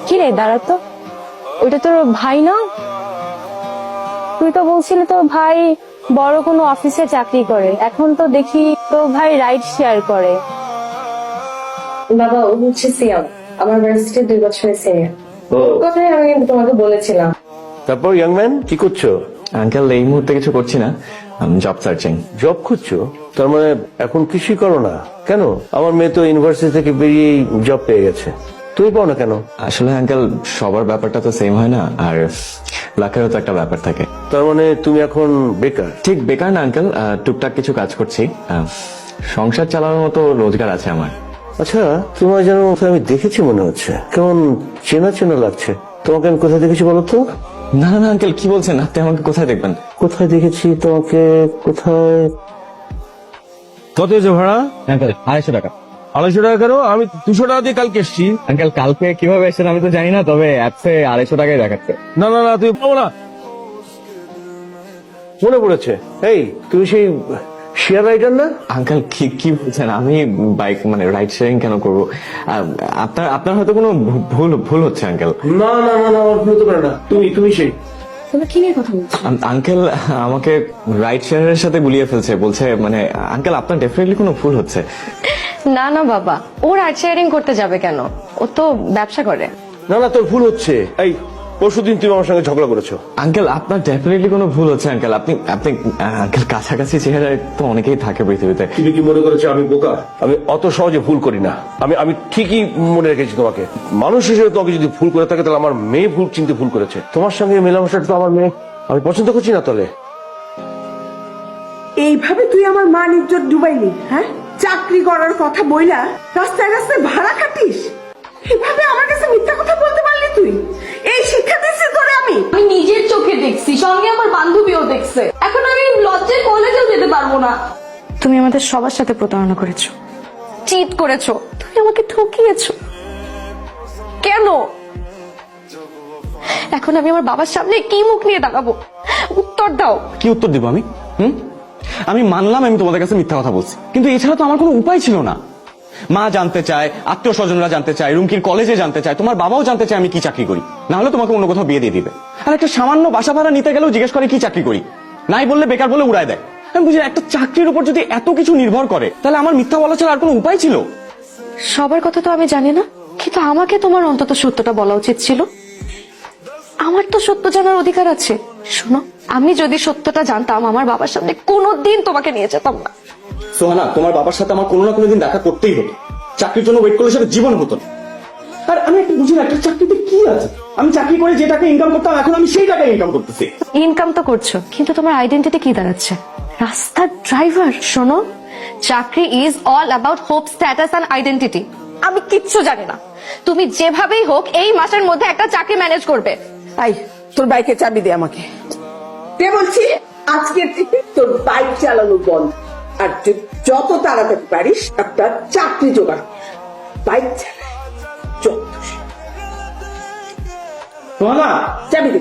কি রে দাঁড়া তো, ওইটা তোর ভাই না? তুই তো বলছিলি তোর ভাই বড় কোনো অফিসে চাকরি করে, এখন তো দেখি তোর ভাই রাইড শেয়ার করে। বাবা ও হচ্ছে সিয়াম, আমার ভার্সিটির 2 বছরের সিনিয়র। ওর কথাই আমি তোমাকে বলেছিলাম। তারপর ইয়াং ম্যান কি করছো? আঙ্কেল এই মুহূর্তে কিছু করছি না, জব সার্চিং। জব খুঁজছো? তার মানে এখন কিছুই করো না কেন? আমার মেয়ে তো ইউনিভার্সিটি থেকে বেরিয়ে জব পেয়ে গেছে, তুমি পাও না কেন? আসলে আঙ্কেল সবার ব্যাপারটা তো সেম হয় না, আর লাখেরও তো একটা ব্যাপার থাকে। তার মানে তুমি এখন বেকার? ঠিক বেকার না আঙ্কেল, টুকটাক কিছু কাজ করছি, সংসার চালানোর মতো রোজগার আছে আমার। আচ্ছা, তোমার যেন আমি দেখেছি মনে হচ্ছে, কেমন চেনা চেনা লাগছে। তোমাকে আমি কোথায় দেখেছি বলো তো? না না না আঙ্কেল, কি বলছেন? আপনি আমাকে কোথায় দেখবেন? কোথায় দেখেছি তোমাকে? কোথায়? কত হয়েছে ভাড়া? আঙ্কেল 250 টাকা। 250 টাকা কেন? আমি 200 টাকা দিয়ে কালকে এসছি। আঙ্কেল কালকে কিভাবে এসেছেন আমি তো জানি না, তবে অ্যাপসে 250 টাকাই দেখাচ্ছে। না না না, তুই পাবো না। মনে পড়েছে, এই তুমি সেই শেয়ার রাইডার না? আঙ্কেল কি কি বলছেন? আমি বাইক মানে রাইড শেয়ারিং কেন করবো? আপনার আপনার হয়তো কোনো ভুল হচ্ছে আঙ্কেল। না না না না, আমার ভুল হতে পারে না। তুমি সেই তোমরা কি নিয়ে কথা বলছো? আঙ্কেল আমাকে রাইড শেয়ারের সাথে গুলিয়ে ফেলছে, বলছে মানে আঙ্কেল আপনার ডেফিনেটলি কোনো ভুল হচ্ছে। না না বাবা, ও রাইড শেয়ারিং করতে যাবে কেন? ও তো ব্যবসা করে। না না, তোর ভুল হচ্ছে। এই পরশুদিন তুমি আমার সঙ্গে ঝগড়া করেছো। আঙ্কেল আপনার ডেফিনেটলি কোনো ভুল হচ্ছে আঙ্কেল। আপনি আপনি আঙ্কেল কাছাকাছি চেহারায় তো অনেকেই থাকে পৃথিবীতে। তুমি কি মনে করেছো আমি বোকা? আমি অত সহজে ভুল করি না। আমি ঠিকই মনে রেখেছি তোমাকে। মানুষ হিসেবে তোমাকে যদি ভুল করে থাকে, তাহলে আমার মেয়ে ভুল চিনতে ভুল করেছে। তোমার সঙ্গে মেলামেশাটা তো আমার মেয়ে আমি পছন্দ করছি না। তাহলে এইভাবে তুই আমার মান ইজ্জত ডুবাইলি? হ্যাঁ, চাকরি করার কথা বইলা রাস্তায় রাস্তায় ভাড়া খাটিস? এভাবে আমার কাছে মিথ্যা কথা বলতে পারলি তুই? এই শিক্ষা দিচ্ছি তোরে আমি? আমি নিজের চোখে দেখছি, সঙ্গে আমার বান্ধবীও দেখছে। এখন আমি লজ্জায় কলেজেও যেতে পারবো না। তুমি আমাদের সবার সাথে প্রতারণা করেছো, চিট করেছো, তুমি আমাকে ঠকিয়েছো। কেন? এখন আমি আমার বাবার সামনে কি মুখ নিয়ে দাঁড়াবো? উত্তর দাও। কি উত্তর দিব আমি? আমি মানলাম আমি তোমাদের কাছে মিথ্যা কথা বলছি, কিন্তু এছাড়া তো আমার কোনো উপায় ছিল না। মা জানতে চায়, আত্মীয় স্বজনরা জানতে চায়, রুমকির কলেজে জানতে চায়, তোমার বাবাও জানতে চায় আমি কি চাকরি করি, না হলে তোমাকে অন্য কোথাও বিয়ে দিয়ে দিবে। আর একটা সামান্য বাসা ভাড়া নিতে গেলেও জিজ্ঞেস করে কি চাকরি করি, নাই বললে বেকার বলে উড়ায় দেয়। আমি বুঝি একটা চাকরির উপর যদি এত কিছু নির্ভর করে, তাহলে আমার মিথ্যা বলা ছাড়া আর কোনো উপায় ছিল? সবার কথা তো আমি জানি না, কিন্তু আমাকে তোমার অন্তত সত্যটা বলা উচিত ছিল। আমার তো সত্য জানার অধিকার আছে। শোনো, আমি যদি সত্যটা জানতাম, আমার বাবার সামনে কোনোদিন তোমাকে নিয়ে যেতাম না। সোহানা, তোমার বাবার সাথে আমার কোনো না কোনো দিন দেখা করতেই হতো। চাকরির জন্য ওয়েট করলে সেটা জীবন হতো না। আর আমি একটা বুঝি না, একটা চাকরিতে কি আছে? আমি চাকরি করে যে টাকা ইনকাম করতাম, এখন আমি সেই টাকা ইনকাম করতেছি। ইনকাম তো করছো, কিন্তু তোমার আইডেন্টিটি কি দাঁড়াচ্ছে? রাস্তার ড্রাইভার। শোনো, চাকরি is all about hope, status and identity. আমি কিচ্ছু জানি না। তুমি যেভাবেই হোক এই মাসের মধ্যে একটা চাকরি ম্যানেজ করবে। আই, তোর বাইকের চাবি দে আমাকে। কে বলছি, আজকের থেকে তোর বাইক চালানো বন্ধ। আর তুই যত তাড়াতাড়ি পারিস একটা চাকরি জোগাড়। বাইক চালা, যত সোহানা, চাবি দে।